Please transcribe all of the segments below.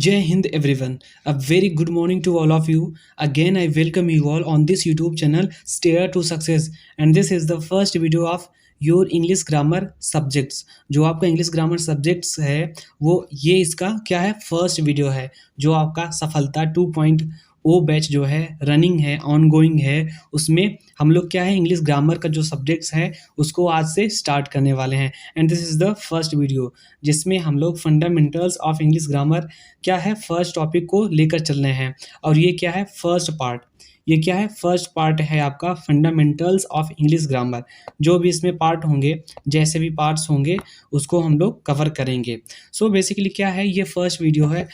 Jai Hind everyone. A very good morning to all of you. Again, I welcome you all on this YouTube channel Stair to Success, and this is the first video of your English grammar subjects. जो आपका English grammar subjects है वो ये इसका क्या है, first video है। जो आपका सफलता 2.0 बैच जो है रनिंग है, ऑन गोइंग है, उसमें हम लोग क्या है इंग्लिश ग्रामर का जो सब्जेक्ट्स है उसको आज से स्टार्ट करने वाले हैं। And this is the first video जिसमें हम लोग फंडामेंटल्स ऑफ इंग्लिश ग्रामर क्या है फर्स्ट टॉपिक को लेकर चल रहे हैं। और ये क्या है फर्स्ट पार्ट, ये क्या है फर्स्ट पार्ट है आपका फंडामेंटल्स ऑफ इंग्लिश ग्रामर। जो भी इसमें पार्ट होंगे, जैसे भी पार्ट्स होंगे उसको हम लोग कवर करेंगे। सो बेसिकली क्या है, ये फर्स्ट वीडियो है।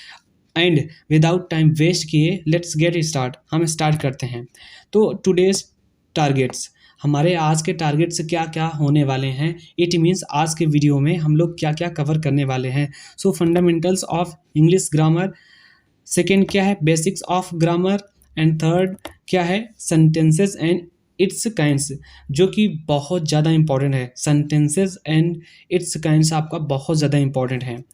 एंड विदाउट टाइम वेस्ट किए लेट्स गेट स्टार्ट, हम स्टार्ट करते हैं। तो टुडेज टारगेट्स, हमारे आज के टारगेट्स क्या क्या होने वाले हैं, इट मीन्स आज के वीडियो में हम लोग क्या क्या कवर करने वाले हैं। So fundamentals of English grammar, second क्या है basics of grammar, and third क्या है सेंटेंसेस एंड इट्स काइंड्स, जो कि बहुत ज़्यादा इंपॉर्टेंट है। सेंटेंसेस एंड इट्स काइंड्स आपका बहुत ज़्यादा इंपॉर्टेंट है।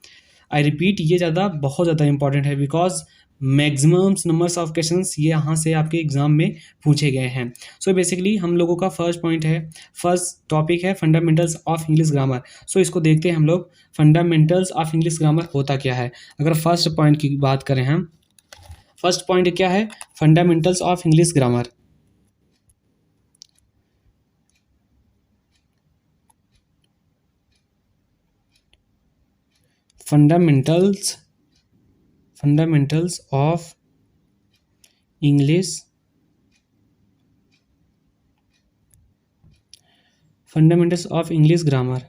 आई रिपीट, ये बहुत ज़्यादा इंपॉर्टेंट है because maximums numbers of questions ये यहाँ से आपके एग्जाम में पूछे गए हैं। सो बेसिकली हम लोगों का फर्स्ट पॉइंट है, फर्स्ट टॉपिक है फंडामेंटल्स ऑफ इंग्लिश ग्रामर। सो इसको देखते हैं हम लोग, फंडामेंटल्स ऑफ इंग्लिश ग्रामर होता क्या है। अगर फर्स्ट पॉइंट की बात करें हम, फर्स्ट पॉइंट क्या है fundamentals of English grammar. Fundamentals of English, fundamentals of English grammar.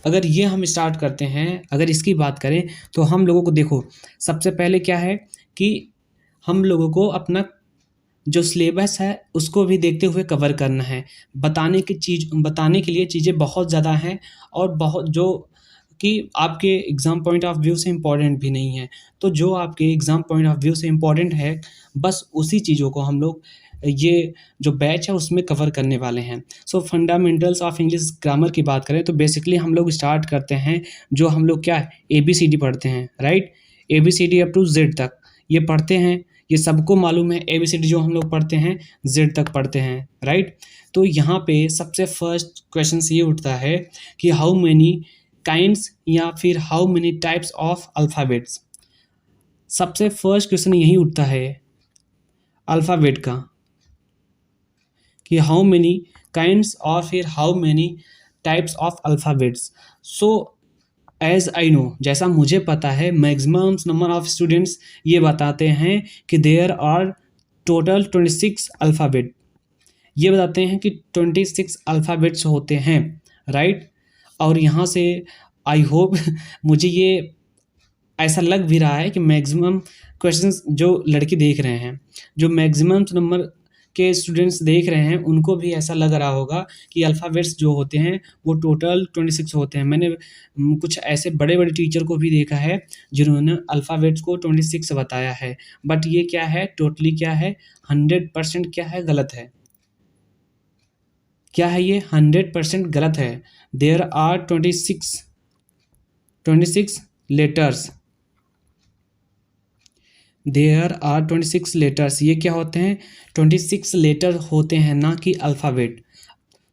अगर ये हम स्टार्ट करते हैं, अगर इसकी बात करें तो हम लोगों को देखो सबसे पहले क्या है कि हम लोगों को अपना जो सिलेबस है उसको भी देखते हुए कवर करना है। बताने के लिए चीज़ें बहुत ज़्यादा हैं और बहुत जो कि आपके एग्ज़ाम पॉइंट ऑफ व्यू से इम्पॉर्टेंट भी नहीं है। तो जो आपके एग्ज़ाम पॉइंट ऑफ व्यू से इम्पॉर्टेंट है बस उसी चीज़ों को हम लोग ये जो बैच है उसमें कवर करने वाले हैं। So fundamentals of English grammar की बात करें तो बेसिकली हम लोग स्टार्ट करते हैं, जो हम लोग क्या है ABCD पढ़ते हैं, right. ABCD up to Z तक ये पढ़ते हैं, ये सबको मालूम है। ABCD जो हम लोग पढ़ते हैं Z तक पढ़ते हैं, राइट। तो यहाँ पे सबसे फर्स्ट क्वेश्चन ये उठता है कि हाउ मेनी काइंड्स या फिर how many types of alphabets. सबसे फर्स्ट क्वेश्चन यही उठता है अल्फ़ाबेट का कि हाउ मेनी काइंड्स और फिर how many types of alphabets. So as I know, जैसा मुझे पता है मैक्सिमम नंबर ऑफ स्टूडेंट्स ये बताते हैं कि देयर आर टोटल 26 अल्फ़ाबेट। ये बताते हैं कि 26 अल्फ़ाबेट्स होते हैं, राइट। और यहाँ से आई होप मुझे ये ऐसा लग भी रहा है कि मैक्सिमम क्वेश्चंस जो लड़के देख रहे हैं, जो मैक्सिमम नंबर के स्टूडेंट्स देख रहे हैं, उनको भी ऐसा लग रहा होगा कि अल्फ़ाबेट्स जो होते हैं वो टोटल 26 होते हैं। मैंने कुछ ऐसे बड़े बड़े टीचर को भी देखा है जिन्होंने अल्फ़ाबेट्स को 26 बताया है, बट ये क्या है टोटली क्या है 100% क्या है गलत है। क्या है ये 100% गलत है। There are 26 letters, there are 26 letters. ये क्या होते हैं 26 लेटर होते हैं, ना कि अल्फ़ाबेट।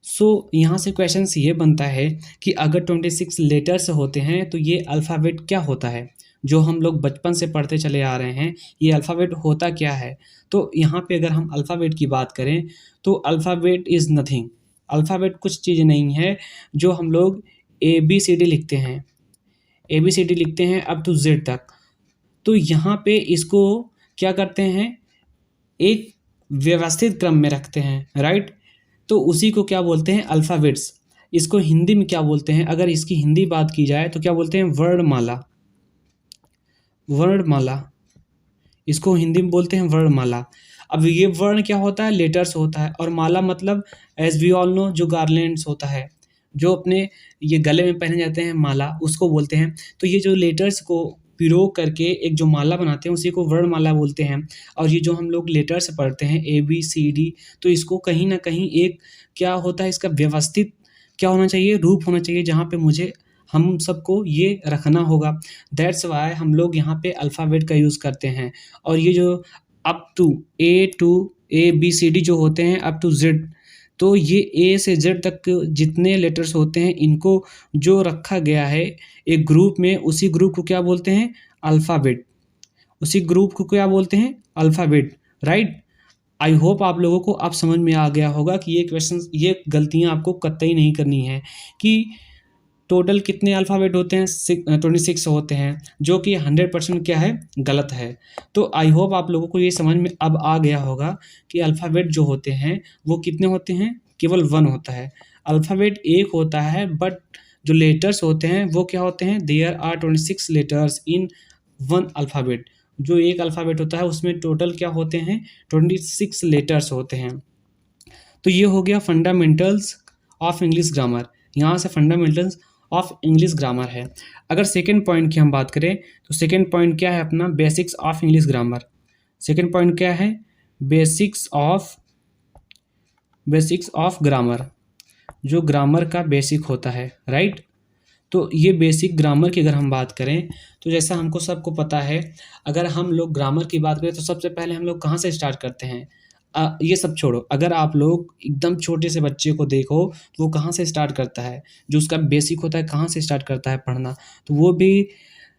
सो यहाँ से क्वेश्चन ये बनता है कि अगर 26 लेटर्स होते हैं तो ये अल्फ़ाबेट क्या होता है, जो हम लोग बचपन से पढ़ते चले आ रहे हैं, ये अल्फ़ाबेट होता क्या है। तो यहाँ पे अगर हम अल्फ़ाबेट की बात करें तो अल्फ़ाबेट इज़ नथिंग। अल्फ़ाबेट कुछ चीज़ नहीं है। जो हम लोग ABCD लिखते हैं, ABCD लिखते हैं अप टू Z तक, तो यहाँ पे इसको क्या करते हैं एक व्यवस्थित क्रम में रखते हैं, राइट। तो उसी को क्या बोलते हैं अल्फ़ाबेट्स। इसको हिंदी में क्या बोलते हैं, अगर इसकी हिंदी बात की जाए तो क्या बोलते हैं वर्णमाला। वर्णमाला, इसको हिंदी में बोलते हैं वर्णमाला। अब ये वर्ण क्या होता है लेटर्स होता है, और माला मतलब एज वी ऑल नो जो गार्लैंड्स होता है, जो अपने ये गले में पहने जाते हैं माला, उसको बोलते हैं। तो ये जो लेटर्स को पिरो करके एक जो माला बनाते हैं उसी को वर्णमाला बोलते हैं। और ये जो हम लोग लेटर्स पढ़ते हैं ABCD, तो इसको कहीं ना कहीं एक क्या होता है इसका व्यवस्थित क्या होना चाहिए, रूप होना चाहिए जहाँ पे मुझे हम सबको ये रखना होगा। दैट्स वाई हम लोग यहाँ पे अल्फ़ाबेट का यूज़ करते हैं। और ये जो up to A B C D जो होते हैं अप टू जेड, तो ये ए से जेड तक के जितने लेटर्स होते हैं इनको जो रखा गया है एक ग्रुप में, उसी ग्रुप को क्या बोलते हैं, अल्फ़ाबेट। उसी ग्रुप को क्या बोलते हैं, अल्फ़ाबेट, राइट। आई होप आप लोगों को अब समझ में आ गया होगा कि ये क्वेश्चन, ये गलतियाँ आपको कतई नहीं करनी है कि टोटल कितने अल्फ़ाबेट होते हैं, 26 होते हैं, जो कि 100% क्या है, गलत है। तो आई होप आप लोगों को ये समझ में अब आ गया होगा कि अल्फ़ाबेट जो होते हैं वो कितने होते हैं, केवल 1 होता है। अल्फ़ाबेट एक होता है बट जो लेटर्स होते हैं वो क्या होते हैं, there are 26 letters in 1 alphabet. जो एक अल्फ़ाबेट होता है उसमें टोटल क्या होते हैं, 26 लेटर्स होते हैं। तो ये हो गया फंडामेंटल्स ऑफ इंग्लिश ग्रामर। यहाँ से फंडामेंटल्स ऑफ इंग्लिश ग्रामर है। अगर सेकेंड पॉइंट की हम बात करें तो सेकेंड पॉइंट क्या है अपना, basics of English grammar. Second point क्या है, बेसिक्स ऑफ ग्रामर, जो ग्रामर का बेसिक होता है, राइट। तो ये बेसिक ग्रामर की अगर हम बात करें तो जैसा हमको सबको पता है, अगर हम लोग ग्रामर की बात करें तो सबसे पहले हम लोग कहाँ से स्टार्ट करते हैं, ये सब छोड़ो, अगर आप लोग एकदम छोटे से बच्चे को देखो तो वो कहाँ से स्टार्ट करता है, जो उसका बेसिक होता है कहाँ से स्टार्ट करता है पढ़ना, तो वो भी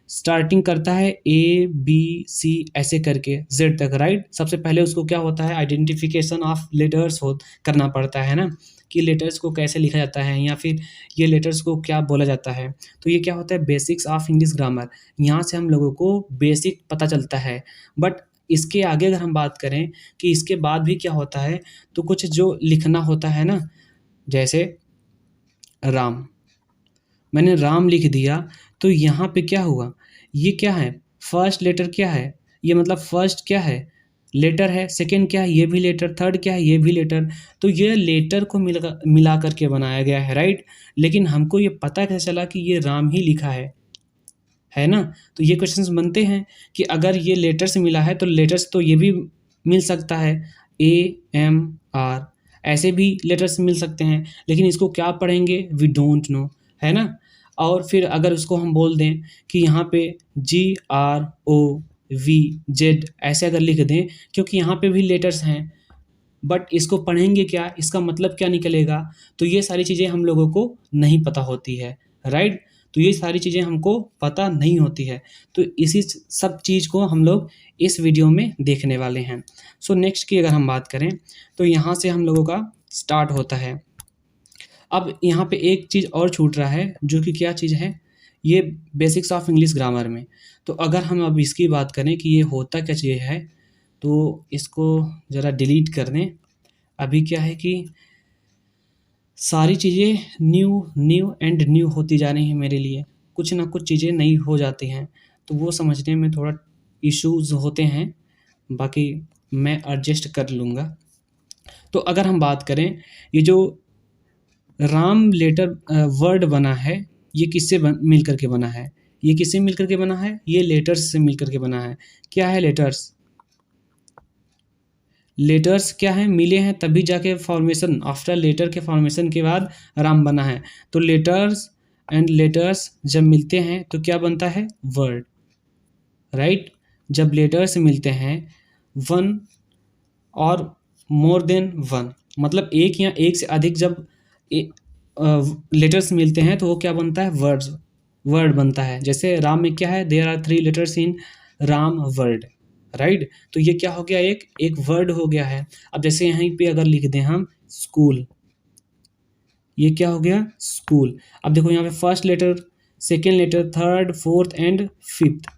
स्टार्टिंग करता है ए बी सी ऐसे करके जेड तक, राइट। सबसे पहले उसको क्या होता है, आइडेंटिफिकेशन ऑफ लेटर्स हो करना पड़ता है ना, कि लेटर्स को कैसे लिखा जाता है या फिर ये लेटर्स को क्या बोला जाता है। तो ये क्या होता है, बेसिक्स ऑफ इंग्लिश ग्रामर। यहाँ से हम लोगों को बेसिक पता चलता है। बट इसके आगे अगर हम बात करें कि इसके बाद भी क्या होता है, तो कुछ जो लिखना होता है ना, जैसे राम, मैंने राम लिख दिया तो यहाँ पे क्या हुआ, ये क्या है, फर्स्ट लेटर क्या है, ये मतलब फर्स्ट क्या है, लेटर है, सेकंड क्या है, ये भी लेटर, थर्ड क्या है, ये भी लेटर। तो ये लेटर को मिला करके बनाया गया है, राइट। लेकिन हमको ये पता कैसे चला कि ये राम ही लिखा है ना। तो ये क्वेश्चंस बनते हैं कि अगर ये लेटर से मिला है तो लेटर्स तो ये भी मिल सकता है, AMR ऐसे भी लेटर्स मिल सकते हैं, लेकिन इसको क्या पढ़ेंगे, वी डोंट नो, है ना। और फिर अगर उसको हम बोल दें कि यहाँ पे GROVZ ऐसे अगर लिख दें, क्योंकि यहाँ पे भी लेटर्स हैं, बट इसको पढ़ेंगे क्या, इसका मतलब क्या निकलेगा, तो ये सारी चीज़ें हम लोगों को नहीं पता होती है, राइट। तो ये सारी चीज़ें हमको पता नहीं होती है, तो इसी सब चीज़ को हम लोग इस वीडियो में देखने वाले हैं। सो नेक्स्ट की अगर हम बात करें तो यहाँ से हम लोगों का स्टार्ट होता है। अब यहाँ पे एक चीज़ और छूट रहा है, जो कि क्या चीज़ है, ये बेसिक्स ऑफ इंग्लिश ग्रामर में। तो अगर हम अब इसकी बात करें कि ये होता क्या चीज़ है, तो इसको ज़रा डिलीट कर दें। अभी क्या है कि सारी चीज़ें न्यू एंड न्यू होती जा रही हैं मेरे लिए, कुछ ना कुछ चीज़ें नई हो जाती हैं, तो वो समझने में थोड़ा इश्यूज़ होते हैं, बाकी मैं एडजस्ट कर लूँगा। तो अगर हम बात करें, ये जो राम लेटर वर्ड बना है, ये किससे मिल करके बना है, ये किससे मिल करके बना है, ये लेटर्स से मिल करके बना है। क्या है लेटर्स, लेटर्स क्या है, मिले हैं तभी जाके फॉर्मेशन, आफ्टर लेटर के फॉर्मेशन के बाद राम बना है। तो लेटर्स एंड लेटर्स जब मिलते हैं तो क्या बनता है, वर्ड, राइट। जब लेटर्स मिलते हैं 1 और मोर देन 1, मतलब एक या एक से अधिक जब लेटर्स मिलते हैं तो वो क्या बनता है, वर्ड बनता है। जैसे राम में क्या है, there are 3 letters in Ram word, right. तो ये क्या हो गया, एक वर्ड हो गया है। अब जैसे यहीं पे अगर लिख दें हम स्कूल, ये क्या हो गया, स्कूल। अब देखो यहाँ पे first letter, second letter, third, fourth and fifth,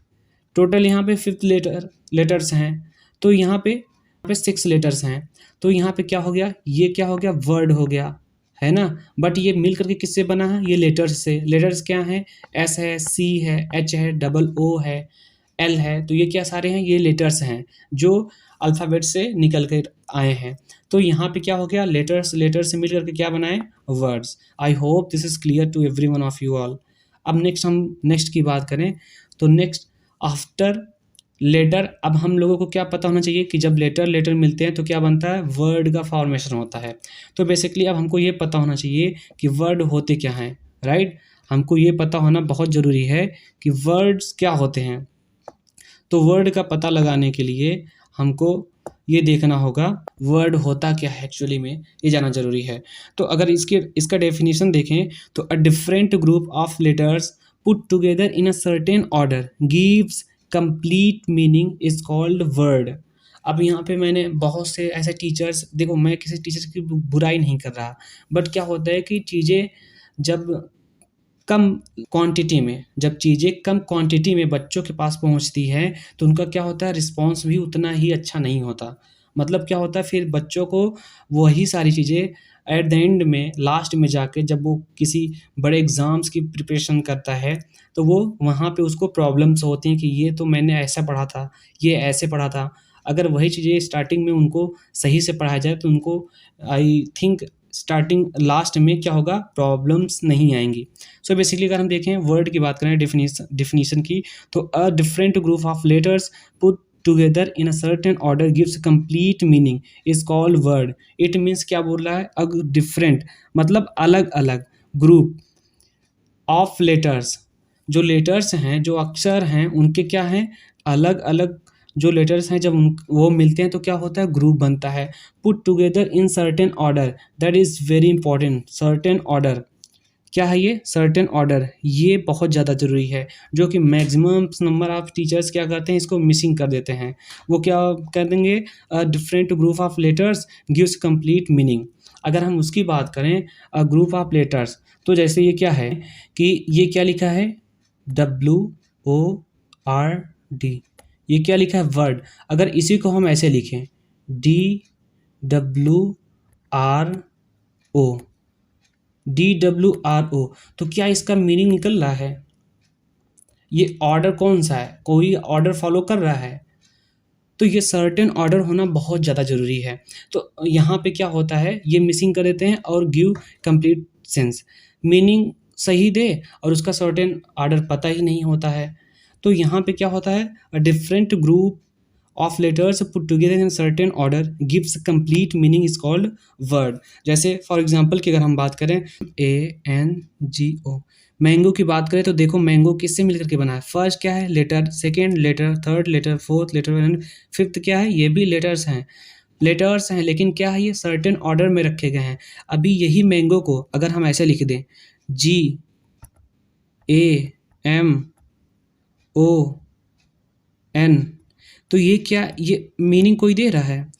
total यहाँ पे 5 लेटर्स हैं। तो यहाँ पे 6 लेटर्स हैं। तो यहाँ पे क्या हो गया, ये क्या हो गया, वर्ड हो गया, है ना। बट ये मिल करके किससे बना है, ये लेटर्स से। लेटर्स क्या हैं, S है, C है, H है, O है, L है। तो ये क्या सारे हैं, ये लेटर्स हैं जो अल्फ़ाबेट से निकल कर आए हैं। तो यहाँ पे क्या हो गया, लेटर्स से मिल करके क्या बनाए, words. I hope this is clear to every one of you all. अब नेक्स्ट की बात करें तो नेक्स्ट आफ्टर लेटर, अब हम लोगों को क्या पता होना चाहिए कि जब लेटर लेटर मिलते हैं तो क्या बनता है, वर्ड का फॉर्मेशन होता है। तो बेसिकली अब हमको ये पता होना चाहिए कि वर्ड होते क्या हैं, राइट। हमको ये पता होना बहुत ज़रूरी है कि वर्ड्स क्या होते हैं। तो वर्ड का पता लगाने के लिए हमको ये देखना होगा वर्ड होता क्या है एक्चुअली में, ये जानना ज़रूरी है। तो अगर इसका डेफिनेशन देखें तो अ different group of letters put together in a certain order gives complete meaning is called word. अब यहाँ पे मैंने बहुत से ऐसे टीचर्स, देखो मैं किसी टीचर की बुराई नहीं कर रहा, बट क्या होता है कि चीज़ें जब कम क्वांटिटी में, जब चीज़ें कम क्वांटिटी में बच्चों के पास पहुंचती हैं तो उनका क्या होता है, रिस्पॉन्स भी उतना ही अच्छा नहीं होता। मतलब क्या होता है, फिर बच्चों को वही सारी चीज़ें एट द एंड में, लास्ट में जाके जब वो किसी बड़े एग्ज़ाम्स की प्रिपरेशन करता है तो वो वहाँ पे उसको प्रॉब्लम्स होती हैं कि ये तो मैंने ऐसा पढ़ा था, ये ऐसे पढ़ा था। अगर वही चीज़ें स्टार्टिंग में उनको सही से पढ़ाया जाए तो उनको आई थिंक स्टार्टिंग लास्ट में क्या होगा, प्रॉब्लम्स नहीं आएंगी। सो बेसिकली अगर हम देखें वर्ड की बात करें डिफिनीशन की, तो अ different group of letters put together in a certain order gives complete meaning is called word. It means क्या बोल रहा है, अग डिफरेंट मतलब अलग अलग ग्रुप ऑफ लेटर्स, जो लेटर्स हैं, जो अक्षर हैं, उनके क्या हैं, अलग अलग जो लेटर्स हैं जब वो मिलते हैं तो क्या होता है, ग्रुप बनता है। Put together in certain order, that is very important. Certain order क्या है, ये सर्टेन ऑर्डर, ये बहुत ज़्यादा ज़रूरी है, जो कि मैक्सिमम नंबर ऑफ टीचर्स क्या करते हैं, इसको मिसिंग कर देते हैं। वो क्या कर देंगे, different group of letters gives complete meaning. अगर हम उसकी बात करें ग्रुप ऑफ लेटर्स, तो जैसे ये क्या है कि ये क्या लिखा है, WORD, ये क्या लिखा है, वर्ड। अगर इसी को हम ऐसे लिखें DWRO, DWRO, तो क्या इसका मीनिंग निकल रहा है, ये ऑर्डर कौन सा है, कोई ऑर्डर फॉलो कर रहा है। तो ये सर्टेन ऑर्डर होना बहुत ज़्यादा ज़रूरी है। तो यहाँ पे क्या होता है, ये मिसिंग कर देते हैं और गिव कंप्लीट सेंस, मीनिंग सही दे और उसका सर्टेन ऑर्डर पता ही नहीं होता है। तो यहाँ पे क्या होता है, a different group of letters put together in certain order gives complete meaning is called word. जैसे फॉर एग्जांपल की अगर हम बात करें ANGO, मैंगो की बात करें तो देखो मैंगो किससे मिलकर के बना है, फर्स्ट क्या है letter, second letter, third letter, fourth letter and fifth क्या है, ये भी लेटर्स हैं, लेकिन क्या है, ये सर्टेन ऑर्डर में रखे गए हैं। अभी यही मैंगो को अगर हम ऐसे लिख दें GAMON, तो ये क्या, ये मीनिंग कोई दे रहा है,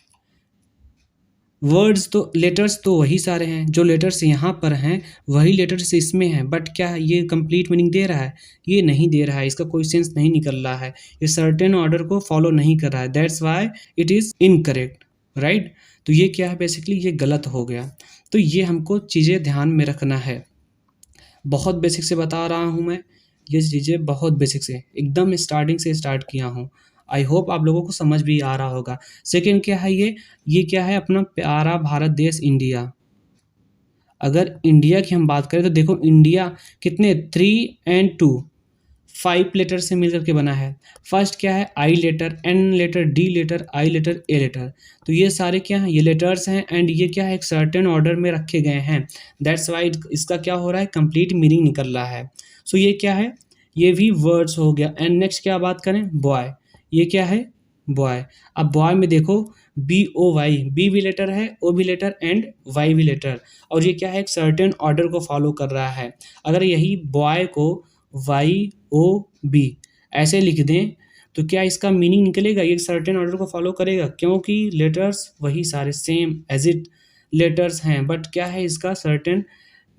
वर्ड्स तो लेटर्स तो वही सारे हैं, जो लेटर्स यहाँ पर हैं वही लेटर्स इसमें हैं, बट क्या ये कंप्लीट मीनिंग दे रहा है, ये नहीं दे रहा है, इसका कोई सेंस नहीं निकल रहा है, ये सर्टेन ऑर्डर को फॉलो नहीं कर रहा है, that's why it is incorrect, right. तो ये क्या है, बेसिकली ये गलत हो गया। तो ये हमको चीज़ें ध्यान में रखना है, बहुत बेसिक से बता रहा हूँ मैं, ये चीज़ें बहुत बेसिक से एकदम स्टार्टिंग से स्टार्ट किया हूँ। आई होप आप लोगों को समझ भी आ रहा होगा। सेकेंड क्या है, ये क्या है, अपना प्यारा भारत देश इंडिया। अगर इंडिया की हम बात करें तो देखो इंडिया कितने 3 और 2 5 लेटर से मिलकर के बना है। फर्स्ट क्या है, I letter, N letter, D letter, I letter, A letter. तो ये सारे क्या हैं, ये लेटर्स हैं एंड ये क्या है, एक सर्टेन ऑर्डर में रखे गए हैं, दैट्स वाई इसका क्या हो रहा है, कंप्लीट मीनिंग निकल रहा है। सो ये क्या है, ये भी वर्ड्स हो गया। एंड नेक्स्ट क्या बात करें, बॉय, ये क्या है, बॉय। अब बॉय में देखो BOY, बी भी लेटर है, ओ भी लेटर एंड वाई भी लेटर, और ये क्या है, एक सर्टेन ऑर्डर को फॉलो कर रहा है। अगर यही बॉय को YOB ऐसे लिख दें तो क्या इसका मीनिंग निकलेगा, ये सर्टेन ऑर्डर को फॉलो करेगा, क्योंकि लेटर्स वही सारे सेम एज इट लेटर्स हैं, बट क्या है, इसका सर्टेन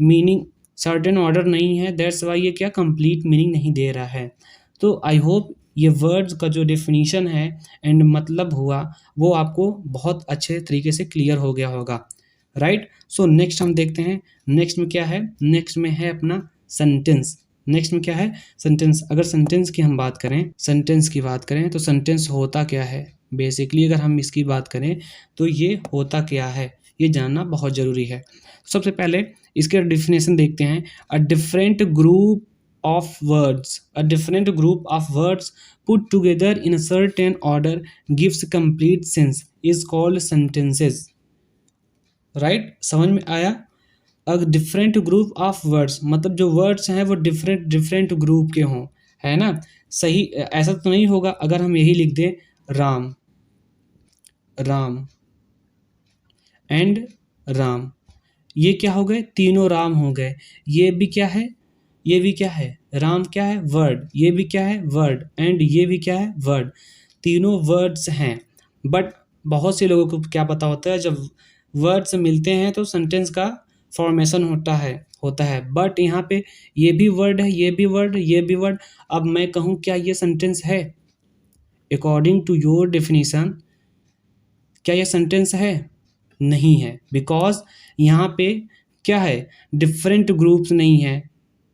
मीनिंग, सर्टेन ऑर्डर नहीं है, दैट्स वाई ये क्या कंप्लीट मीनिंग नहीं दे रहा है। तो आई होप ये वर्ड्स का जो डेफिनीशन है एंड मतलब हुआ वो आपको बहुत अच्छे तरीके से क्लियर हो गया होगा, राइट। सो नेक्स्ट हम देखते हैं, नेक्स्ट में क्या है, नेक्स्ट में है अपना सेंटेंस। नेक्स्ट में क्या है, सेंटेंस। अगर सेंटेंस की हम बात करें, सेंटेंस की बात करें तो सेंटेंस होता क्या है, बेसिकली अगर हम इसकी बात करें तो ये होता क्या है, ये जानना बहुत ज़रूरी है। सबसे पहले इसके डेफिनेशन देखते हैं। अ different group of words, a different group of words put together in a certain order gives complete sense is called sentences. Right, समझ में आया? अ डिफरेंट ग्रुप ऑफ वर्ड्स मतलब जो वर्ड्स हैं वो डिफरेंट डिफरेंट ग्रुप के हों, है ना? सही ऐसा तो नहीं होगा अगर हम यही लिख दें राम, राम एंड राम, ये क्या हो गए? तीनों राम हो गए। ये भी क्या है? ये भी क्या है? राम क्या है? वर्ड। ये भी क्या है? वर्ड। एंड ये भी क्या है? वर्ड। तीनों वर्ड्स हैं। बट बहुत से लोगों को क्या पता होता है, जब वर्ड्स मिलते हैं तो सेंटेंस का फॉर्मेशन होता है। बट यहाँ पे ये भी वर्ड है, ये भी वर्ड, ये भी वर्ड। अब मैं कहूँ क्या ये सेंटेंस है? अकॉर्डिंग टू योर डेफिनेशन क्या ये सेंटेंस है? नहीं है, बिकॉज यहाँ पे क्या है? डिफरेंट ग्रुप्स नहीं है,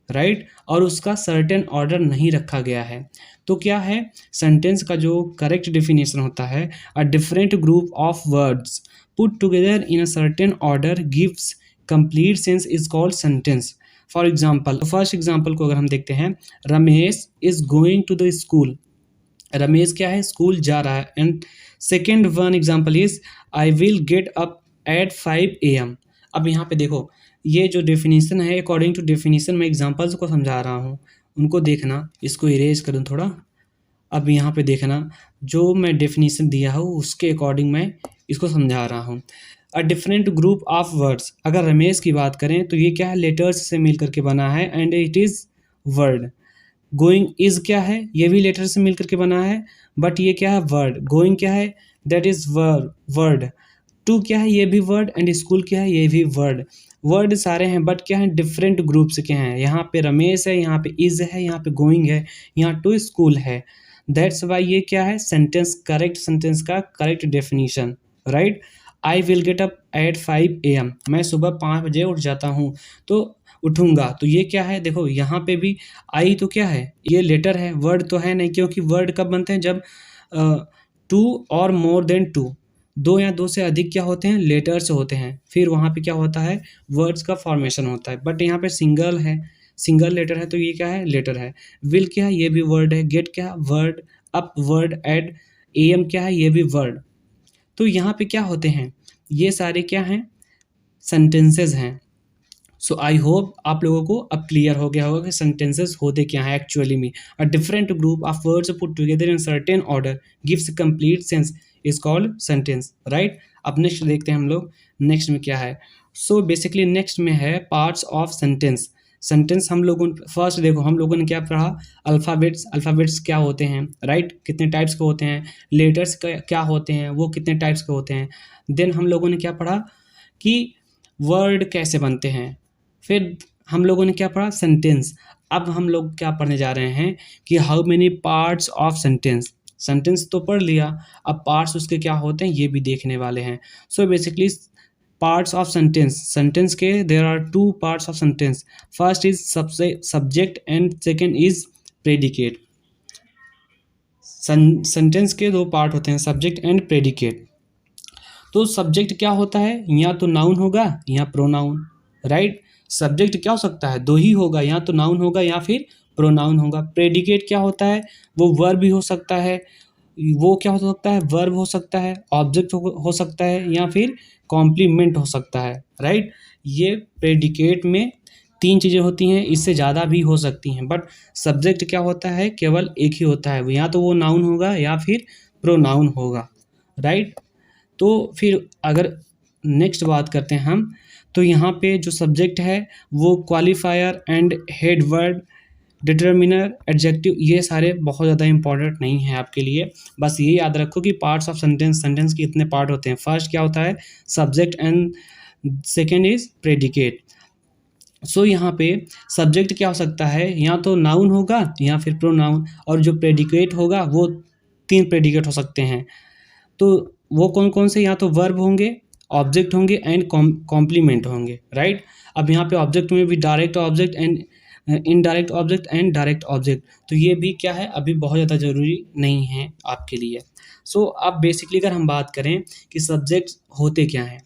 राइट? और उसका सर्टेन ऑर्डर नहीं रखा गया है। तो क्या है? सेंटेंस का जो करेक्ट डेफिनेशन होता है, a different group of words put together in a certain order gives complete sense is called sentence. For example, first example को अगर हम देखते हैं, Ramesh is going to the school. Ramesh क्या है? स्कूल जा रहा है। And second one example is I will get up at 5 AM। अब यहाँ पे देखो, ये जो डेफिनेशन है, अकॉर्डिंग टू डेफिनेशन मैं एग्जाम्पल्स को समझा रहा हूँ, उनको देखना। इसको इरेज करूँ थोड़ा। अब यहाँ पे देखना, जो मैं डेफिनेशन दिया हूँ उसके अकॉर्डिंग मैं इसको समझा रहा हूँ। अ डिफरेंट ग्रुप ऑफ वर्ड्स, अगर रमेश की बात करें तो ये क्या है? लेटर्स से मिल करके बना है and it is word. Going is क्या है? ये भी लेटर से मिलकर के बना है, बट ये क्या है? वर्ड। गोइंग क्या है? That is word. टू क्या है? ये भी वर्ड। एंड स्कूल क्या है? ये भी वर्ड। वर्ड सारे हैं, बट क्या है? डिफरेंट ग्रुप्स के हैं। यहाँ पे रमेश है, यहाँ पे इज है, यहाँ पे गोइंग है, यहाँ टू स्कूल है। दैट्स वाई ये क्या है? सेंटेंस, करेक्ट सेंटेंस का correct definition, right? I will get up at 5 AM, मैं सुबह 5 बजे उठ जाता हूँ, तो उठूंगा। तो ये क्या है? देखो यहाँ पे भी आई तो क्या है? ये लेटर है, वर्ड तो है नहीं, क्योंकि वर्ड कब बनते हैं? जब टू और मोर देन टू, दो या दो से अधिक क्या होते हैं? लेटर्स होते हैं, फिर वहाँ पे क्या होता है? वर्ड्स का फॉर्मेशन होता है। बट यहाँ पे सिंगल है, सिंगल लेटर है, तो ये क्या है? लेटर है। विल क्या है? ये भी वर्ड है। गेट क्या है? Word. Up word. At AM क्या है? ये भी वर्ड। तो यहाँ पे क्या होते हैं? ये सारे क्या हैं? सेंटेंसेस हैं। सो आई होप आप लोगों को अब क्लियर हो गया होगा कि सेंटेंसेस होते क्या हैं एक्चुअली में। अ different group of words put together in certain order gives complete sense is called sentence, right? अब नेक्स्ट देखते हैं हम लोग नेक्स्ट में क्या है। सो बेसिकली नेक्स्ट में है पार्ट्स ऑफ सेंटेंस। सेंटेंस हम लोगों फर्स्ट देखो हम लोगों ने क्या पढ़ा? अल्फ़ाबेट्स। अल्फ़ाबेट्स क्या होते हैं, राइट? कितने टाइप्स के होते हैं? लेटर्स क्या होते हैं, वो कितने टाइप्स के होते हैं? देन हम लोगों ने क्या पढ़ा कि वर्ड कैसे बनते हैं। फिर हम लोगों ने क्या पढ़ा? सेंटेंस। अब हम लोग क्या पढ़ने जा रहे हैं कि how many parts of sentence. Sentence तो पढ़ लिया, अब पार्ट्स उसके क्या होते हैं ये भी देखने वाले हैं। So basically parts of sentence, sentence के there are 2 parts of sentence. First is subject and second is predicate. Sentence के 2 पार्ट होते हैं, सब्जेक्ट एंड प्रेडिकेट। तो सब्जेक्ट क्या होता है? या तो नाउन होगा या प्रोनाउन, राइट? सब्जेक्ट क्या हो सकता है? 2 ही होगा, या तो नाउन होगा या फिर प्रोनाउन होगा। प्रेडिकेट क्या होता है? वो वर्ब भी हो सकता है, वो क्या हो सकता है? वर्ब हो सकता है, ऑब्जेक्ट हो सकता है, या फिर कॉम्प्लीमेंट हो सकता है, राइट? ये प्रेडिकेट में 3 चीज़ें होती हैं, इससे ज़्यादा भी हो सकती हैं, बट सब्जेक्ट क्या होता है? केवल एक ही होता है, या तो वो नाउन होगा या फिर प्रोनाउन होगा, राइट? तो फिर अगर नेक्स्ट बात करते हैं हम, तो यहाँ पे जो सब्जेक्ट है वो qualifier and head word, determiner, adjective, ये सारे बहुत ज़्यादा इंपॉर्टेंट नहीं है आपके लिए। बस ये याद रखो कि पार्ट्स ऑफ सेंटेंस, सेंटेंस के इतने पार्ट होते हैं। फर्स्ट क्या होता है? Subject and second is predicate. So यहाँ पे सब्जेक्ट क्या हो सकता है? या तो नाउन होगा या फिर प्रोनाउन, और जो प्रेडिकेट होगा वो 3 प्रेडिकेट हो सकते हैं। तो वो कौन कौन से? या तो वर्ब होंगे, ऑब्जेक्ट होंगे एंड कॉम्प्लीमेंट होंगे, राइट? अब यहाँ पे ऑब्जेक्ट में भी direct object and indirect object and direct object, तो ये भी क्या है? अभी बहुत ज़्यादा ज़रूरी नहीं है आपके लिए। सो अब बेसिकली अगर हम बात करें कि सब्जेक्ट होते क्या हैं,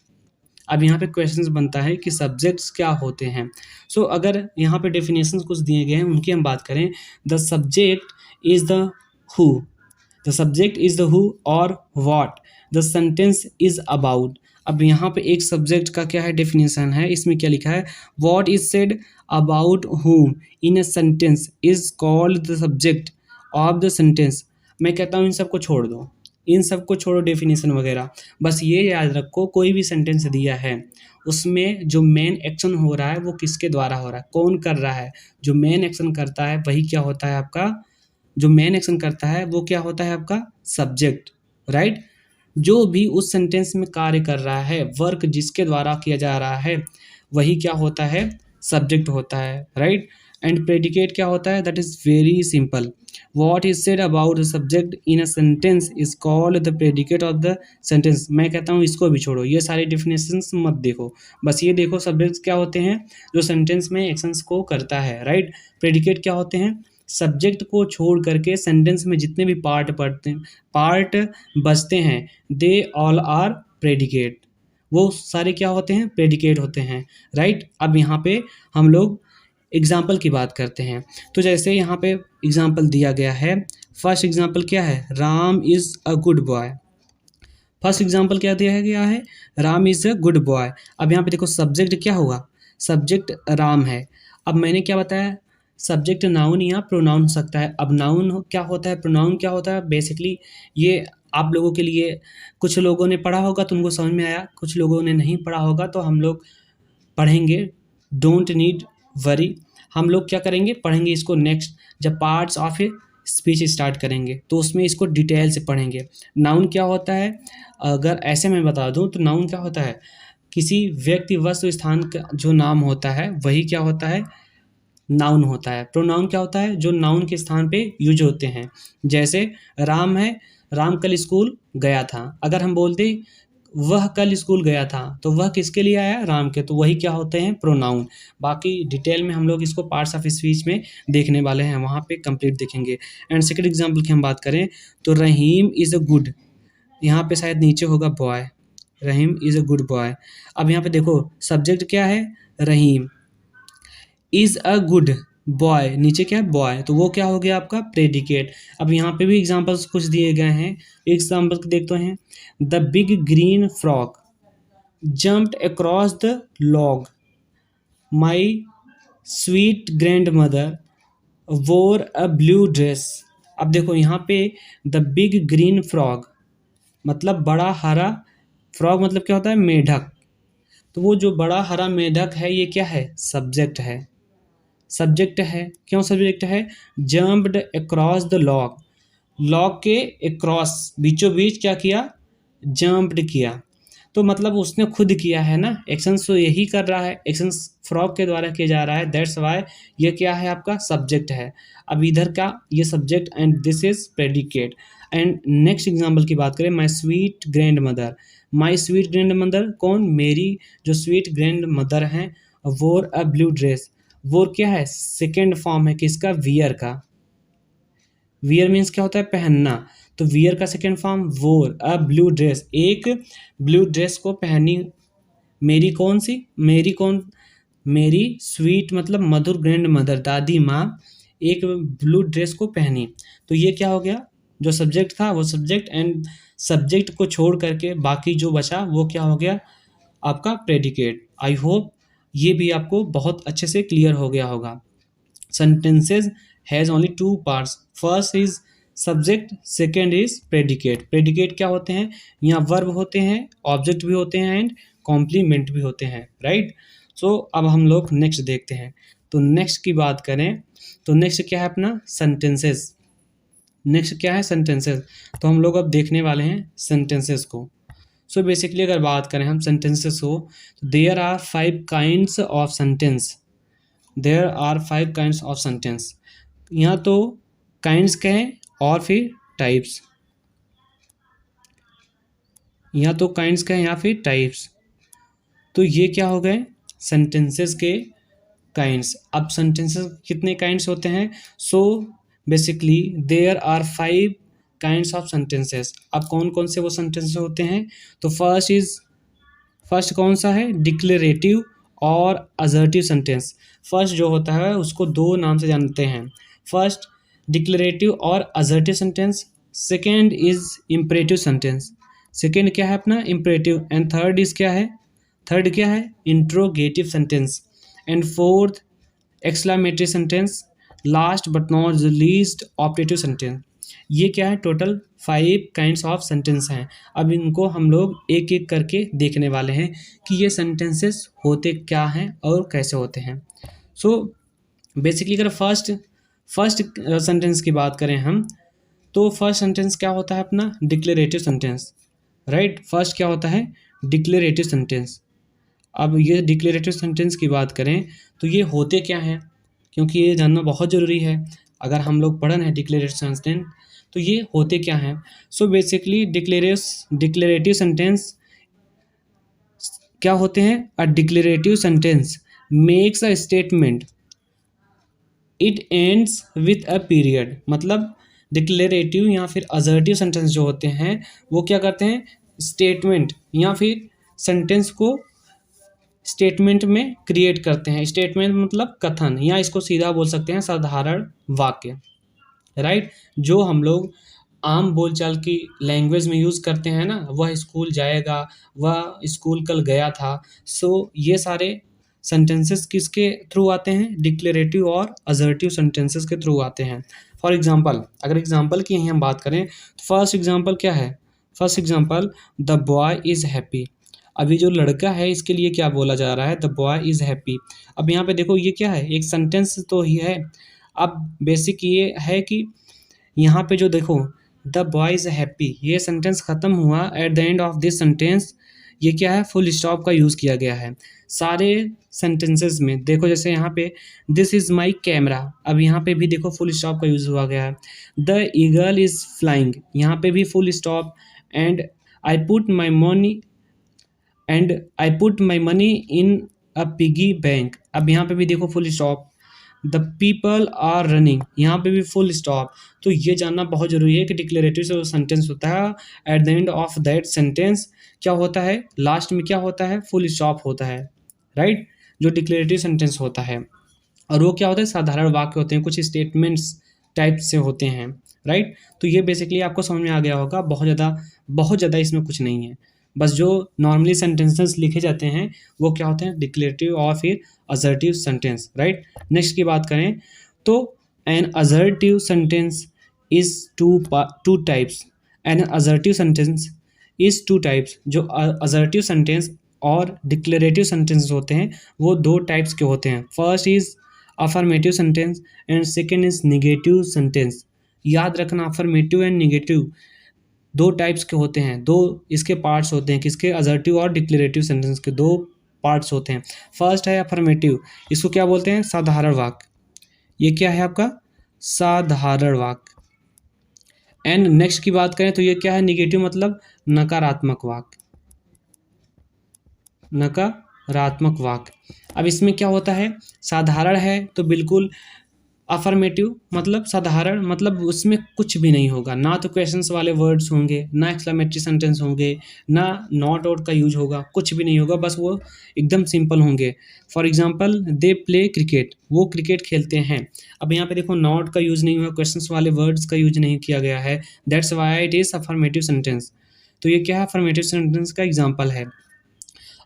अब यहाँ पे क्वेश्चन बनता है कि सब्जेक्ट्स क्या होते हैं। सो अगर यहाँ पे डेफिनेशन कुछ दिए गए हैं उनकी हम बात करें, the subject is the who, the subject is the who और what the sentence is about. अब यहाँ पे एक सब्जेक्ट का क्या है डेफिनेशन है, इसमें क्या लिखा है, what is said about whom in a sentence is called the subject of the sentence. मैं कहता हूँ इन सबको छोड़ दो, इन सबको छोड़ो डेफिनेशन वगैरह, बस ये याद रखो कोई भी सेंटेंस दिया है उसमें जो मेन एक्शन हो रहा है वो किसके द्वारा हो रहा है, कौन कर रहा है, जो मेन एक्शन करता है वही क्या होता है आपका, जो मेन एक्शन करता है वो क्या होता है आपका सब्जेक्ट, राइट। जो भी उस सेंटेंस में कार्य कर रहा है, वर्क जिसके द्वारा किया जा रहा है वही क्या होता है, सब्जेक्ट होता है, राइट। एंड प्रेडिकेट क्या होता है, that is very simple, what is said about the subject in a sentence is called the predicate of the sentence. मैं कहता हूँ इसको भी छोड़ो, ये सारी डिफिनेशंस मत देखो, बस ये देखो सब्जेक्ट्स क्या होते हैं, जो सेंटेंस में एक्शंस को करता है, राइट। प्रेडिकेट क्या होते हैं, सब्जेक्ट को छोड़ करके सेंटेंस में जितने भी पार्ट बचते हैं, दे ऑल आर प्रेडिकेट, वो सारे क्या होते हैं, प्रेडिकेट होते हैं, राइट। अब यहाँ पे हम लोग एग्जाम्पल की बात करते हैं। तो जैसे यहाँ पे एग्जाम्पल दिया गया है, फर्स्ट एग्जाम्पल क्या है, Ram is a good boy. First example क्या दिया गया है, Ram is a good boy. अब यहाँ पे देखो सब्जेक्ट क्या होगा, सब्जेक्ट राम है। अब मैंने क्या बताया, सब्जेक्ट नाउन या प्रोनाउन हो सकता है। अब नाउन क्या होता है, प्रोनाउन क्या होता है, बेसिकली ये आप लोगों के लिए, कुछ लोगों ने पढ़ा होगा तो उनको समझ में आया, कुछ लोगों ने नहीं पढ़ा होगा तो हम लोग पढ़ेंगे, डोंट नीड वरी। हम लोग क्या करेंगे, पढ़ेंगे इसको नेक्स्ट, जब parts of a speech start करेंगे तो उसमें इसको डिटेल से पढ़ेंगे। नाउन क्या होता है, अगर ऐसे मैं बता दूं तो नाउन क्या होता है, किसी व्यक्ति वस्तु स्थान का जो नाम होता है वही क्या होता है, नाउन होता है। प्रोनाउन क्या होता है, जो नाउन के स्थान पे यूज होते हैं। जैसे राम है, राम कल स्कूल गया था, अगर हम बोलते वह कल स्कूल गया था तो वह किसके लिए आया, राम के, तो वही क्या होते हैं, प्रोनाउन। बाकी डिटेल में हम लोग इसको पार्ट्स ऑफ स्पीच में देखने वाले हैं, वहाँ पे कंप्लीट देखेंगे। एंड सेकंड एग्जांपल की हम बात करें तो रहीम इज़ अ गुड, यहाँ पे शायद नीचे होगा boy, Rahim is a good boy. अब यहाँ पे देखो सब्जेक्ट क्या है, रहीम, इज़ अ गुड बॉय, नीचे क्या है, बॉय, तो वो क्या हो गया आपका प्रेडिकेट। अब यहाँ पे भी एग्जांपल्स कुछ दिए गए हैं, एग्जांपल देखते हैं, the big green frog jumped across the log, my sweet grand mother वोर अ ब्लू ड्रेस। अब देखो यहाँ पे द बिग ग्रीन फ्रॉग मतलब बड़ा हरा, फ्रॉग मतलब क्या होता है, मेढक, तो वो जो बड़ा हरा मेढक है ये क्या है, सब्जेक्ट है, सब्जेक्ट है। क्यों सब्जेक्ट है, jumped across the log, log के अक्रॉस बीचों बीच क्या किया, जम्प्ड किया, तो मतलब उसने खुद किया है ना, एक्शन तो यही कर रहा है, एक्शन फ्रॉग के द्वारा किया जा रहा है, दैट्स वाई ये क्या है आपका सब्जेक्ट है। अब इधर का ये subject and this is predicate. And next example की बात करें, my sweet grand mother, my sweet grand mother कौन, मेरी जो स्वीट ग्रैंड मदर हैं, वोर अ ब्लू ड्रेस, वोर क्या है, सेकेंड फॉर्म है किसका, वियर का, वियर मीन्स क्या होता है, पहनना, तो वियर का सेकेंड फॉर्म वोर अ ब्लू ड्रेस, एक ब्लू ड्रेस को पहनी, मेरी कौन सी, मेरी कौन, मेरी स्वीट मतलब मधुर ग्रैंड मदर दादी माँ एक ब्लू ड्रेस को पहनी, तो ये क्या हो गया, जो सब्जेक्ट था वो सब्जेक्ट, एंड सब्जेक्ट को छोड़ करके बाकी जो बचा वो क्या हो गया आपका प्रेडिकेट। आई होप ये भी आपको बहुत अच्छे से क्लियर हो गया होगा। sentences has only two parts, first is subject, second is predicate। predicate क्या होते हैं, यहाँ verb होते हैं, object भी होते हैं एंड कॉम्प्लीमेंट भी होते हैं, राइट। सो अब हम लोग नेक्स्ट देखते हैं। तो नेक्स्ट की बात करें तो नेक्स्ट क्या है अपना सेंटेंसेस, नेक्स्ट क्या है सेंटेंसेस, तो हम लोग अब देखने वाले हैं सेंटेंसेस को। सो बेसिकली अगर बात करें हम सेंटेंसेस को, तो there are 5 kinds of sentence, there are 5 kinds of sentence, यहाँ तो काइंड्स कहें और फिर टाइप्स, यहाँ तो काइंड्स कहें या फिर टाइप्स, तो ये क्या हो गए सेंटेंसेस के काइंड्स। अब सेंटेंसेस कितने काइंड्स होते हैं, so basically there are 5 kinds of sentences. अब कौन कौन से वो सेंटेंसेस होते हैं, तो फर्स्ट कौन सा है, डिक्लेरेटिव और असर्टिव सेंटेंस। फर्स्ट जो होता है उसको दो नाम से जानते हैं, फर्स्ट डिक्लेरेटिव और assertive sentence, second is imperative sentence. Second क्या है अपना, इम्परेटिव, एंड थर्ड इज क्या है, थर्ड क्या है, interrogative sentence, and fourth exclamatory sentence, last but not the least operative sentence. ये क्या है, टोटल 5 काइंड्स ऑफ सेंटेंस हैं। अब इनको हम लोग एक एक करके देखने वाले हैं कि ये सेंटेंसेस होते क्या हैं और कैसे होते हैं। सो बेसिकली अगर फर्स्ट सेंटेंस की बात करें हम, तो फर्स्ट सेंटेंस क्या होता है अपना, डिक्लेरेटिव सेंटेंस, राइट। फर्स्ट क्या होता है, डिक्लेरेटिव सेंटेंस। अब ये डिक्लेरेटिव सेंटेंस की बात करें तो ये होते क्या हैं, क्योंकि ये जानना बहुत ज़रूरी है। अगर हम लोग पढ़ रहे हैं डिक्लेरेटिव सेंटेंस तो ये होते क्या हैं। सो बेसिकली डिक्लेरेटिव सेंटेंस क्या होते हैं, a declarative sentence makes a statement, it ends with a period. मतलब डिक्लेरेटिव या फिर असर्टिव सेंटेंस जो होते हैं वो क्या करते हैं, स्टेटमेंट या फिर सेंटेंस को स्टेटमेंट में क्रिएट करते हैं। स्टेटमेंट मतलब कथन, या इसको सीधा बोल सकते हैं साधारण वाक्य, राइट। जो हम लोग आम बोलचाल की लैंग्वेज में यूज़ करते हैं ना, वह स्कूल जाएगा, वह स्कूल कल गया था। सो ये सारे सेंटेंसेस किसके थ्रू आते हैं, डिक्लेरेटिव और असर्टिव सेंटेंसेस के थ्रू आते हैं। फॉर एग्जांपल, अगर एग्जांपल की हम बात करें तो फर्स्ट एग्जांपल क्या है, first example the boy is happy. अभी जो लड़का है इसके लिए क्या बोला जा रहा है, द बॉय इज़ हैप्पी। अब यहाँ पे देखो ये क्या है, एक सेंटेंस तो ही है। अब बेसिक ये है कि यहाँ पे जो देखो द बॉय इज़ हैप्पी, ये सेंटेंस ख़त्म हुआ, at the end of this sentence ये क्या है, फुल स्टॉप का यूज़ किया गया है सारे सेंटेंसेस में। देखो जैसे यहाँ पे दिस इज़ माई कैमरा, अब यहाँ पे भी देखो फुल स्टॉप का यूज़ हुआ गया है। द ईगल इज़ फ्लाइंग, यहाँ पे भी full stop. And I put my money in a piggy bank, अब यहाँ पे भी देखो full stop. The people are running, यहाँ पे भी फुल स्टॉप। तो ये जानना बहुत ज़रूरी है कि डिक्लेरेटिव से जो सेंटेंस होता है at the end of that sentence क्या होता है, लास्ट में क्या होता है, फुल स्टॉप होता है, राइट। जो डिक्लेरेटिव सेंटेंस होता है, और वो क्या होता है, साधारण वाक्य होते हैं, कुछ स्टेटमेंट्स टाइप से होते हैं, राइट। तो ये बेसिकली आपको समझ में आ गया होगा, बहुत ज़्यादा इसमें कुछ नहीं है। बस जो नॉर्मली सेंटेंसेस लिखे जाते हैं वो क्या होते हैं, डिक्लेरेटिव और फिर असर्टिव सेंटेंस, राइट। नेक्स्ट की बात करें तो an assertive sentence is two types. An assertive sentence is two types. जो असर्टिव सेंटेंस और डिक्लेरेटिव सेंटेंस होते हैं वो दो टाइप्स के होते हैं। First is affirmative sentence and second is negative sentence. याद रखना, अफर्मेटिव एंड निगेटिव दो टाइप्स के होते हैं, दो इसके पार्ट्स होते हैं, किसके, असर्टिव और डिक्लेरेटिव सेंटेंस के दो पार्ट्स होते हैं। फर्स्ट है अफर्मेटिव, इसको क्या बोलते हैं, साधारण वाक्य। ये क्या है आपका, साधारण वाक्य। एंड नेक्स्ट की बात करें तो ये क्या है, निगेटिव मतलब नकारात्मक वाक्य, नकारात्मक वाक्य। अब इसमें क्या होता है, साधारण है तो बिल्कुल, अफर्मेटिव मतलब साधारण मतलब उसमें कुछ भी नहीं होगा, ना तो क्वेश्चंस वाले वर्ड्स होंगे, ना एक्सक्लेमेटरी सेंटेंस होंगे, ना नॉट आउट का यूज होगा, कुछ भी नहीं होगा, बस वो एकदम सिंपल होंगे। For example they play cricket, वो क्रिकेट खेलते हैं। अब यहाँ पे देखो नॉट का यूज नहीं हुआ, क्वेश्चंस वाले वर्ड्स का यूज नहीं किया गया है, that's why it is affirmative sentence. तो ये क्या है, अफर्मेटिव सेंटेंस का एग्जाम्पल है।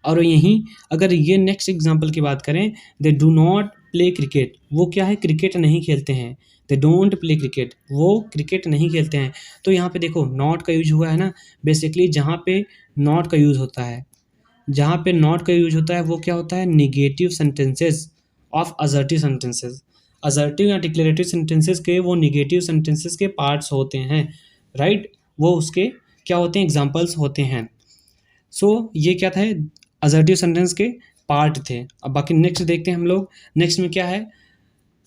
और यहीं अगर ये नेक्स्ट एग्जांपल की बात करें, they do not play cricket, वो क्या है, क्रिकेट नहीं खेलते हैं। दे डोंट प्ले क्रिकेट, वो क्रिकेट नहीं खेलते हैं। तो यहाँ पे देखो नॉट का यूज हुआ है ना, बेसिकली जहाँ पे नॉट का यूज होता है, जहाँ पे नॉट का यूज होता है वो क्या होता है, negative sentences of assertive sentences. Assertive या डिक्लेरेटिव सेंटेंसेस के वो निगेटिव सेंटेंसेस के पार्ट्स होते हैं, राइट। वो उसके क्या होते हैं, एग्जाम्पल्स होते हैं। सो ये क्या था, असर्टिव सेंटेंस के पार्ट थे। अब बाकी नेक्स्ट देखते हैं हम लोग, नेक्स्ट में क्या है।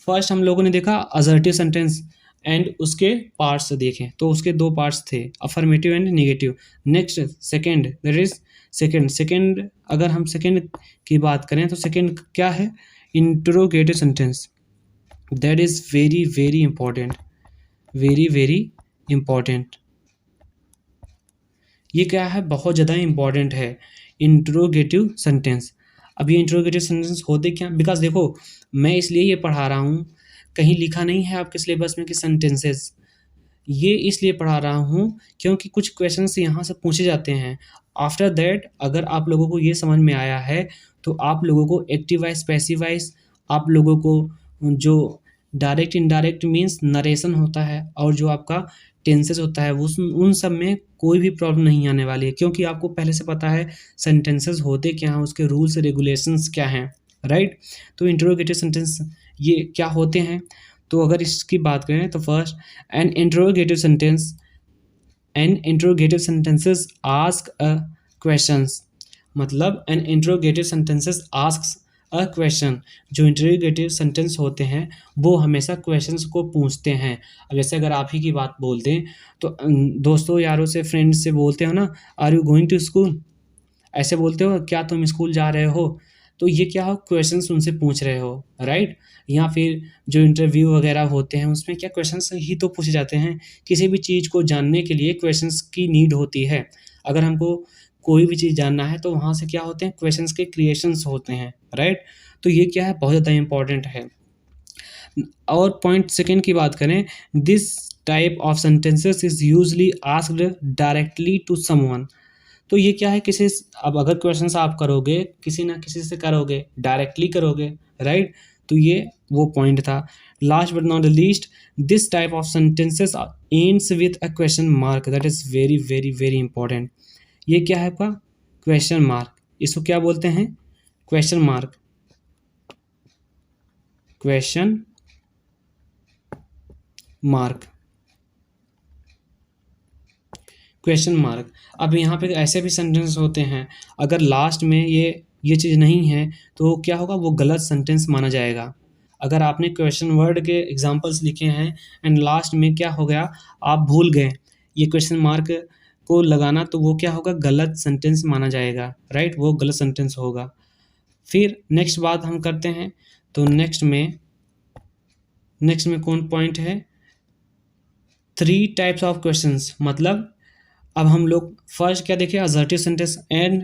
फर्स्ट हम लोगों ने देखा असर्टिव सेंटेंस एंड उसके पार्ट्स देखें, तो उसके दो पार्ट्स थे, affirmative and negative. Next second, that is second अगर हम सेकंड की बात करें तो सेकंड क्या है, interrogative sentence. That is very very important, very very important. ये क्या है, बहुत ज़्यादा इंपॉर्टेंट है, इंट्रोगेटिव सेंटेंस। अब ये इंट्रोगेटिव सेंटेंस होते क्या, बिकॉज देखो मैं इसलिए ये पढ़ा रहा हूँ, कहीं लिखा नहीं है आपके सिलेबस में कि सेंटेंसेस, ये इसलिए पढ़ा रहा हूँ क्योंकि कुछ क्वेश्चंस यहाँ से पूछे जाते हैं। आफ्टर दैट अगर आप लोगों को ये समझ में आया है तो आप लोगों को एक्टिव वाइज पैसिव वाइज, आप लोगों को जो डायरेक्ट इनडायरेक्ट मीन्स नरेशन होता है और जो आपका टेंसेस होता है उस उन सब में कोई भी प्रॉब्लम नहीं आने वाली है, क्योंकि आपको पहले से पता है सेंटेंसेस होते क्या हैं, उसके रूल्स रेगुलेशंस क्या हैं, राइट। तो इंटरोगेटिव सेंटेंस ये क्या होते हैं, तो अगर इसकी बात करें तो first, an interrogative sentence, an interrogative sentences ask a questions, मतलब an interrogative sentences asks a question. जो इंटरोगेटिव सेंटेंस होते हैं वो हमेशा क्वेश्चंस को पूछते हैं। अब जैसे अगर आप ही की बात बोल दें तो दोस्तों यारों से फ्रेंड्स से बोलते हो ना, are you going to school, ऐसे बोलते हो, क्या तुम स्कूल जा रहे हो, तो ये क्या हो, क्वेश्चंस उनसे पूछ रहे हो, राइट। या फिर जो इंटरव्यू वगैरह होते हैं उसमें क्या क्वेश्चंस ही तो पूछे जाते हैं, किसी भी चीज़ को जानने के लिए क्वेश्चंस की नीड होती है। अगर हमको कोई भी चीज़ जानना है तो वहाँ से क्या होते हैं, क्वेश्चंस के क्रिएशंस होते हैं, राइट। तो ये क्या है, बहुत ज़्यादा इंपॉर्टेंट है। और पॉइंट सेकेंड की बात करें, this type of sentences is usually asked directly to someone. तो ये क्या है, किसी, अब अगर क्वेश्चंस आप करोगे किसी ना किसी से करोगे, डायरेक्टली करोगे, राइट। तो ये वो पॉइंट था। Last but not the least, this type of sentences ends with a question mark, that is very very very important. ये क्या है आपका, क्वेश्चन मार्क, इसको क्या बोलते हैं, question mark, question mark, question mark. अब यहाँ पे ऐसे भी सेंटेंस होते हैं, अगर लास्ट में ये चीज़ नहीं है तो क्या होगा, वो गलत सेंटेंस माना जाएगा। अगर आपने क्वेश्चन वर्ड के एग्जांपल्स लिखे हैं एंड लास्ट में क्या हो गया, आप भूल गए ये क्वेश्चन मार्क को लगाना, तो वो क्या होगा, गलत सेंटेंस माना जाएगा, राइट, वो गलत सेंटेंस होगा। फिर नेक्स्ट बात हम करते हैं, तो नेक्स्ट में कौन पॉइंट है, 3 टाइप्स ऑफ क्वेश्चंस, मतलब अब हम लोग फर्स्ट क्या देखें, assertive sentence and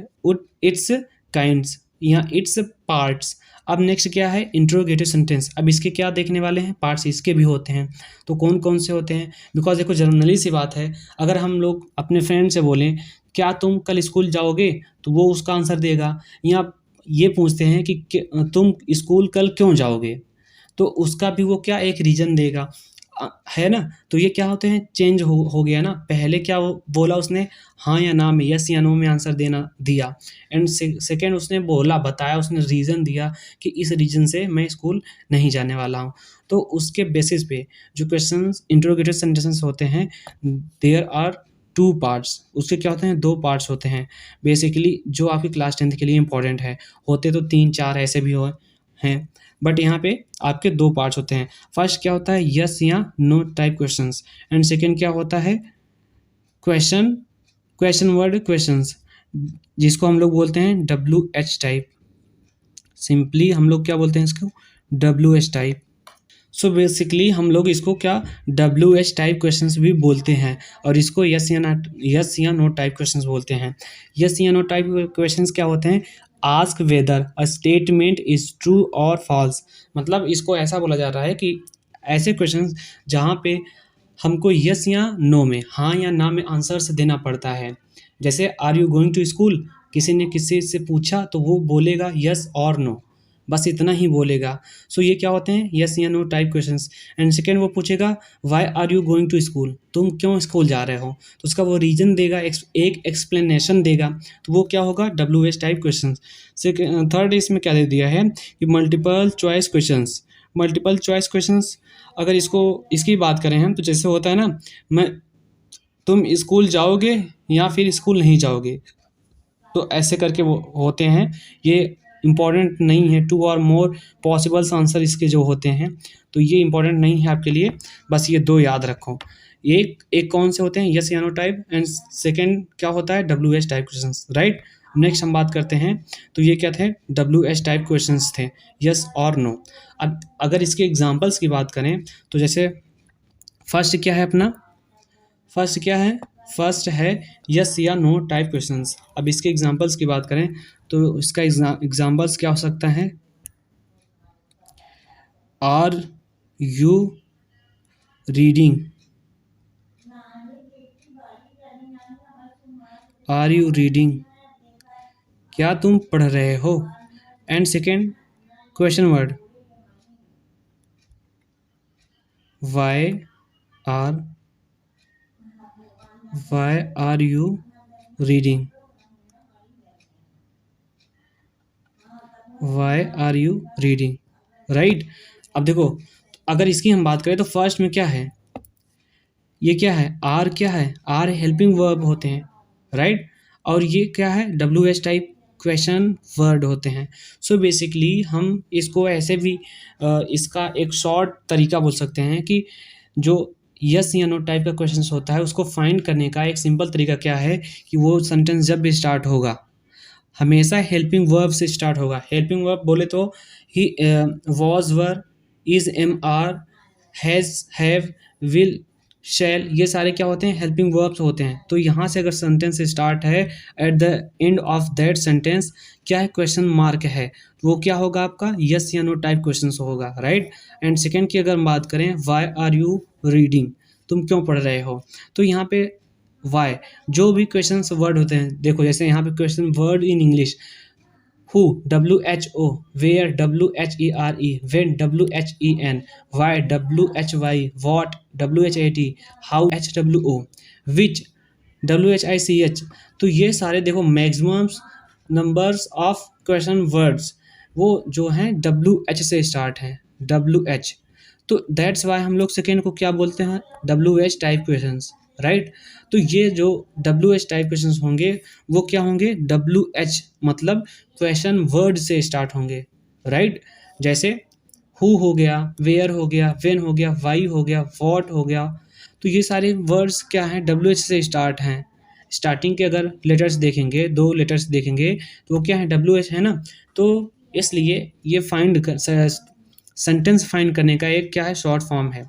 it's kinds या इट्स पार्ट्स। अब नेक्स्ट क्या है, इंट्रोगेटिव सेंटेंस। अब इसके क्या देखने वाले हैं, पार्ट्स इसके भी होते हैं। तो कौन कौन से होते हैं, बिकॉज देखो जनरली सी बात है, अगर हम लोग अपने फ्रेंड से बोलें क्या तुम कल स्कूल जाओगे, तो वो उसका आंसर देगा। या ये पूछते हैं कि तुम स्कूल कल क्यों जाओगे, तो उसका भी वो क्या एक रीज़न देगा, है ना। तो ये क्या होते हैं, चेंज हो गया ना, पहले क्या बोला उसने, हाँ या ना में, यस या नो में आंसर दिया। एंड सेकेंड उसने बोला, बताया, उसने रीज़न दिया कि इस रीज़न से मैं स्कूल नहीं जाने वाला हूँ। तो उसके बेसिस पे जो क्वेश्चंस इंटरोगेटिव सेंटेंसेस होते हैं, देयर आर 2 पार्ट्स, उसके क्या होते हैं, 2 पार्ट्स होते हैं बेसिकली, जो आपकी क्लास 10th के लिए इंपॉर्टेंट है। होते तो 3-4 ऐसे भी हैं, बट यहाँ पे आपके 2 पार्ट्स होते हैं। फर्स्ट क्या होता है, यस या no type questions, and second क्या होता है, क्वेश्चन वर्ड क्वेश्चंस, जिसको हम लोग बोलते हैं WH टाइप। सिंपली हम लोग क्या बोलते हैं इसको, WH टाइप। सो बेसिकली हम लोग इसको क्या WH टाइप क्वेश्चंस भी बोलते हैं, और इसको यस या नो टाइप क्वेश्चंस बोलते हैं। यस या नो टाइप क्वेश्चंस क्या होते हैं, ask weather a statement is true और फॉल्स। मतलब इसको ऐसा बोला जा रहा है कि ऐसे क्वेश्चंस जहाँ पे हमको यस या नो में, हाँ या ना में आंसर्स देना पड़ता है। जैसे are you going to school, किसी ने किसी से पूछा तो वो बोलेगा यस और नो, बस इतना ही बोलेगा। सो ये क्या होते हैं, यस या no type questions. And second वो पूछेगा why are you going to school, तुम क्यों स्कूल जा रहे हो, तो उसका वो रीजन देगा, एक एक्सप्लेनेशन देगा, तो वो क्या होगा, WH टाइप क्वेश्चन। थर्ड इसमें क्या दे दिया है कि multiple choice questions. Multiple choice questions अगर इसकी बात करें हम, तो जैसे होता है ना, तुम स्कूल जाओगे या फिर स्कूल नहीं जाओगे, तो ऐसे करके वो होते हैं। ये इम्पॉर्टेंट नहीं है, 2 और मोर पॉसिबल्स आंसर इसके जो होते हैं, तो ये इम्पॉर्टेंट नहीं है आपके लिए, बस ये 2 याद रखो। एक कौन से होते हैं, यस या नो टाइप, एंड सेकेंड क्या होता है, WH type questions, right. Next हम बात करते हैं, तो ये क्या थे, WH टाइप क्वेश्चंस थे, यस और नो। अब अगर इसके एग्जांपल्स की बात करें, तो जैसे फर्स्ट क्या है अपना, फर्स्ट क्या है, फर्स्ट है यस या नो टाइप क्वेश्चंस। अब इसके एग्जांपल्स की बात करें तो इसका एग्जांपल्स क्या हो सकता है? Are you reading? Are you reading? क्या तुम पढ़ रहे हो? And second question word, why are you reading? Why are you reading? Right. अब देखो, अगर इसकी हम बात करें तो फर्स्ट में क्या है, ये क्या है, आर क्या है, आर हेल्पिंग वर्ब होते हैं, राइट। और ये क्या है, W H type question word होते हैं। सो बेसिकली हम इसको ऐसे भी इसका एक शॉर्ट तरीका बोल सकते हैं कि जो यस या नो टाइप का क्वेश्चन होता है उसको फाइंड करने का एक सिंपल तरीका क्या है कि वो सेंटेंस जब भी स्टार्ट होगा हमेशा हेल्पिंग वर्ब से स्टार्ट होगा। हेल्पिंग वर्ब बोले तो ही, was, were, is, am, are, has, have, will, shall, ये सारे क्या होते हैं, हेल्पिंग वर्ब्स होते हैं। तो यहाँ से अगर सेंटेंस स्टार्ट है, at the end of that sentence क्या है, क्वेश्चन मार्क है, वो क्या होगा आपका, यस या नो टाइप क्वेश्चन होगा, राइट। एंड सेकेंड की अगर हम बात करें, वाई आर यू रीडिंग? तुम क्यों पढ़ रहे हो? तो यहाँ पे वाई, जो भी क्वेश्चन वर्ड होते हैं, देखो जैसे यहाँ पे question word in English, who, WHO, where, WHERE, when, WHEN, why, WHY, what, WHAT, how, HWO, which, WHICH। तो ये सारे देखो maximum numbers of question words वो जो हैं WH से स्टार्ट हैं, WH। तो दैट्स वाई हम लोग सेकेंड को क्या बोलते हैं, WH टाइप क्वेश्चंस, राइट। तो ये जो WH टाइप क्वेश्चंस होंगे वो क्या होंगे, WH मतलब क्वेश्चन वर्ड से स्टार्ट होंगे, राइट। जैसे हु हो गया, वेयर हो गया, व्हेन हो गया, वाई हो गया, व्हाट हो गया। तो ये सारे वर्ड्स क्या हैं, WH से स्टार्ट हैं। स्टार्टिंग के अगर लेटर्स देखेंगे, 2 लेटर्स देखेंगे तो वो क्या है, WH है ना। तो इसलिए ये सेंटेंस फाइंड करने का एक क्या है, शॉर्ट फॉर्म है।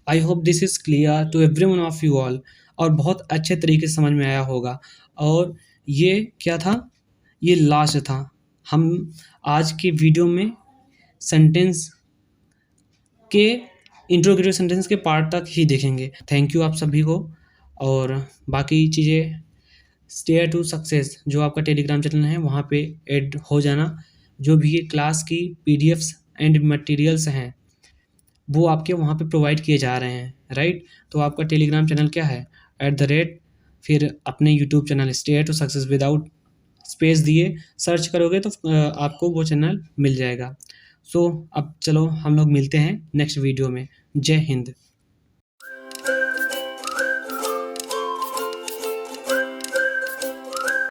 I hope this is clear to every one of you all, और बहुत अच्छे तरीके से समझ में आया होगा। और ये क्या था, ये लास्ट था। हम आज के वीडियो में सेंटेंस के इंट्रोगेटिव सेंटेंस के पार्ट तक ही देखेंगे। थैंक यू आप सभी को। और बाकी चीज़ें स्टेयर टू सक्सेस जो आपका टेलीग्राम चैनल है वहाँ पे ऐड हो जाना। जो भी ये क्लास की पीडीएफ्स एंड मटेरियल्स हैं वो आपके वहाँ पे प्रोवाइड किए जा रहे हैं, राइट। तो आपका टेलीग्राम चैनल क्या है, @ फिर अपने YouTube channel stair to success without space दिए सर्च करोगे तो आपको वो चैनल मिल जाएगा। सो अब चलो हम लोग मिलते हैं नेक्स्ट वीडियो में। जय हिंद।